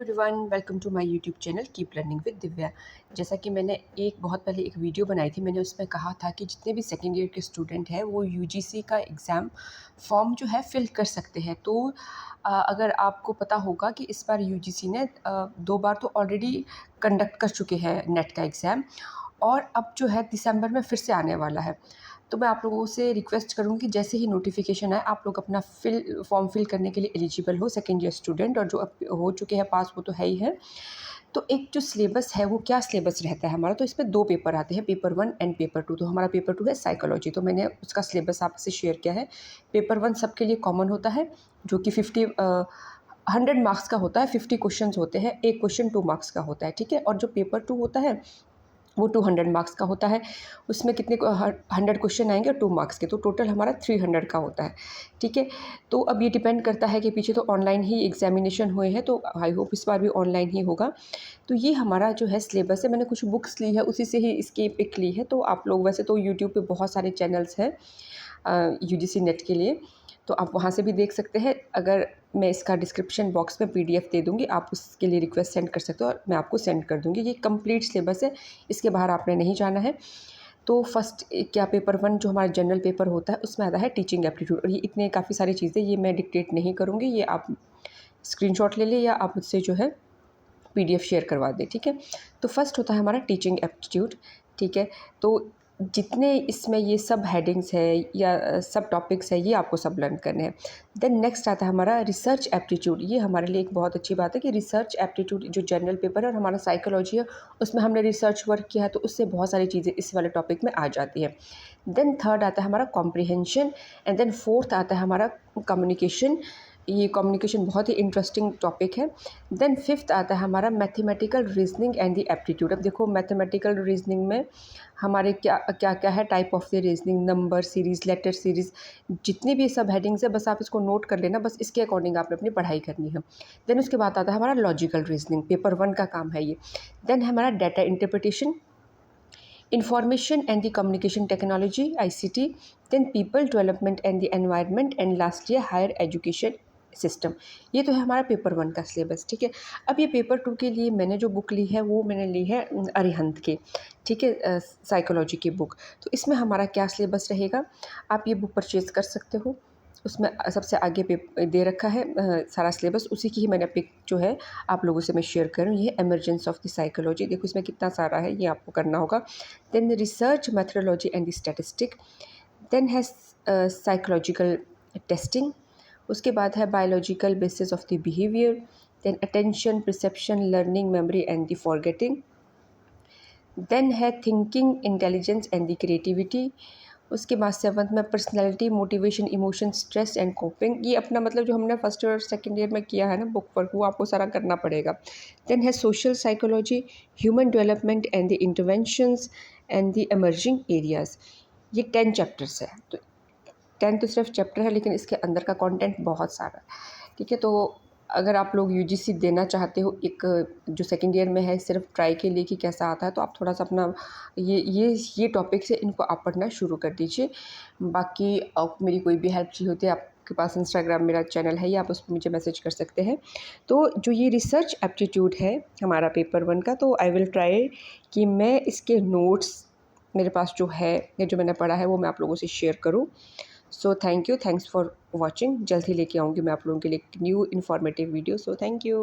Everyone, welcome to my YouTube channel keep learning with Divya. जैसा कि मैंने बहुत पहले एक वीडियो बनाई थी, मैंने उसमें कहा था कि जितने भी सेकेंड ईयर के स्टूडेंट हैं वो यूजीसी का एग्ज़ाम फॉर्म जो है फिल कर सकते हैं। तो अगर आपको पता होगा कि इस बार यूजीसी ने 2 बार तो ऑलरेडी कंडक्ट कर चुके हैं नेट का एग्ज़ाम, और अब जो है दिसंबर में फिर से आने वाला है। तो मैं आप लोगों से रिक्वेस्ट करूँगी, जैसे ही नोटिफिकेशन आए आप लोग अपना फॉर्म फिल करने के लिए एलिजिबल हो, सेकेंड ईयर स्टूडेंट, और जो अब हो चुके हैं पास वो तो है ही है। तो एक जो सिलेबस है वो क्या सिलेबस रहता है हमारा, तो इसमें 2 पेपर आते हैं, पेपर 1 एंड पेपर 2। तो हमारा पेपर 2 है साइकोलॉजी, तो मैंने उसका सिलेबस आपसे शेयर किया है। पेपर 1 सबके लिए कॉमन होता है, जो कि 100 मार्क्स का होता है, 50 क्वेश्चंस होते हैं, एक क्वेश्चन 2 मार्क्स का होता है, ठीक है। और जो पेपर 2 होता है वो 200 मार्क्स का होता है। उसमें कितने 100 क्वेश्चन आएंगे और 2 मार्क्स के, तो टोटल हमारा 300 का होता है, ठीक है। तो अब ये डिपेंड करता है कि पीछे तो ऑनलाइन ही एग्जामिनेशन हुए हैं, तो आई होप इस बार भी ऑनलाइन ही होगा। तो ये हमारा जो है सिलेबस है, मैंने कुछ बुक्स ली है, उसी से ही इसकी पिक ली है। तो आप लोग, वैसे तो यूट्यूब पे बहुत सारे चैनल्स हैं यूजीसी नेट के लिए, तो आप वहाँ से भी देख सकते हैं। अगर मैं इसका डिस्क्रिप्शन बॉक्स में पीडीएफ दे दूँगी, आप उसके लिए रिक्वेस्ट सेंड कर सकते हो और मैं आपको सेंड कर दूँगी। ये कंप्लीट सिलेबस है, इसके बाहर आपने नहीं जाना है। तो फर्स्ट क्या, पेपर 1 जो हमारा जनरल पेपर होता है उसमें आता है टीचिंग एप्टीट्यूड, और ये इतने काफ़ी सारी चीज़ें ये मैं डिक्टेट नहीं करूँगी, ये आप स्क्रीनशॉट ले लें या आप मुझसे जो है पीडीएफ शेयर करवा दें, ठीक है। तो फर्स्ट होता है हमारा टीचिंग एप्टीट्यूड, ठीक है। तो जितने इसमें ये सब हेडिंग्स है या सब टॉपिक्स है, ये आपको सब लर्न करने हैं। देन नेक्स्ट आता है हमारा रिसर्च एप्टीट्यूड। ये हमारे लिए एक बहुत अच्छी बात है कि रिसर्च एप्टीट्यूड जो जनरल पेपर है और हमारा साइकोलॉजी है, उसमें हमने रिसर्च वर्क किया है, तो उससे बहुत सारी चीज़ें इस वाले टॉपिक में आ जाती है। देन थर्ड आता है हमारा कॉम्प्रिहेंशन, एंड देन फोर्थ आता है हमारा कम्युनिकेशन। ये कम्युनिकेशन बहुत ही इंटरेस्टिंग टॉपिक है। देन फिफ्थ आता है हमारा mathematical reasoning and the aptitude. अब देखो मैथमेटिकल रीजनिंग में हमारे क्या क्या क्या है, type of the reasoning, number series, letter series, जितनी भी सब हेडिंग्स है बस आप इसको नोट कर लेना, बस इसके अकॉर्डिंग आपने अपनी पढ़ाई करनी है। देन उसके बाद आता है हमारा लॉजिकल रीजनिंग, पेपर 1 का काम है ये। देन है हमारा data interpretation, information and the communication technology ICT, then people development and the environment, and lastly higher education system. ये तो है हमारा पेपर 1 का सिलेबस, ठीक है। अब ये पेपर 2 के लिए मैंने जो बुक ली है वो मैंने ली है अरिहंत के, ठीक है, साइकोलॉजी की बुक। तो इसमें हमारा क्या सिलेबस रहेगा, आप ये बुक परचेज़ कर सकते हो। उसमें सबसे आगे पे दे रखा है सारा सिलेबस, उसी की ही मैंने पिक जो है आप लोगों से मैं शेयर करूँ। ये एमरजेंस ऑफ द साइकोलॉजी, देखो इसमें कितना सारा है, ये आपको करना होगा। Then research methodology and the statistic, then है साइकोलॉजिकल टेस्टिंग, उसके बाद है biological basis of the behaviour, then attention, perception, learning, memory and the forgetting, then है thinking, intelligence and the creativity. उसके बाद 7th में personality, motivation, emotion, stress and coping. ये अपना मतलब जो हमने फर्स्ट और सेकेंड ईयर में किया है ना बुक वर्क, वो आपको सारा करना पड़ेगा। देन है social psychology, human development and the interventions and the emerging areas. ये 10 चैप्टर्स है। तो 10 तो सिर्फ चैप्टर है, लेकिन इसके अंदर का कंटेंट बहुत सारा है, ठीक है। तो अगर आप लोग यूजीसी देना चाहते हो, एक जो सेकेंड ईयर में है, सिर्फ ट्राई के लिए कि कैसा आता है, तो आप थोड़ा सा अपना ये टॉपिक्स है, इनको आप पढ़ना शुरू कर दीजिए। बाकी आपको मेरी कोई भी हेल्प चाहिए होती है, आपके पास इंस्टाग्राम मेरा चैनल है, या आप उस पर मुझे मैसेज कर सकते हैं। तो जो ये रिसर्च एप्टीट्यूड है हमारा पेपर 1 का, तो आई विल ट्राई कि मैं इसके नोट्स मेरे पास जो है या जो मैंने पढ़ा है वो मैं आप लोगों से शेयर करूँ। So thank you, thanks for watching. जल्द ही लेके आऊँगी मैं आप लोगों के लिए एक new informative video. So thank you.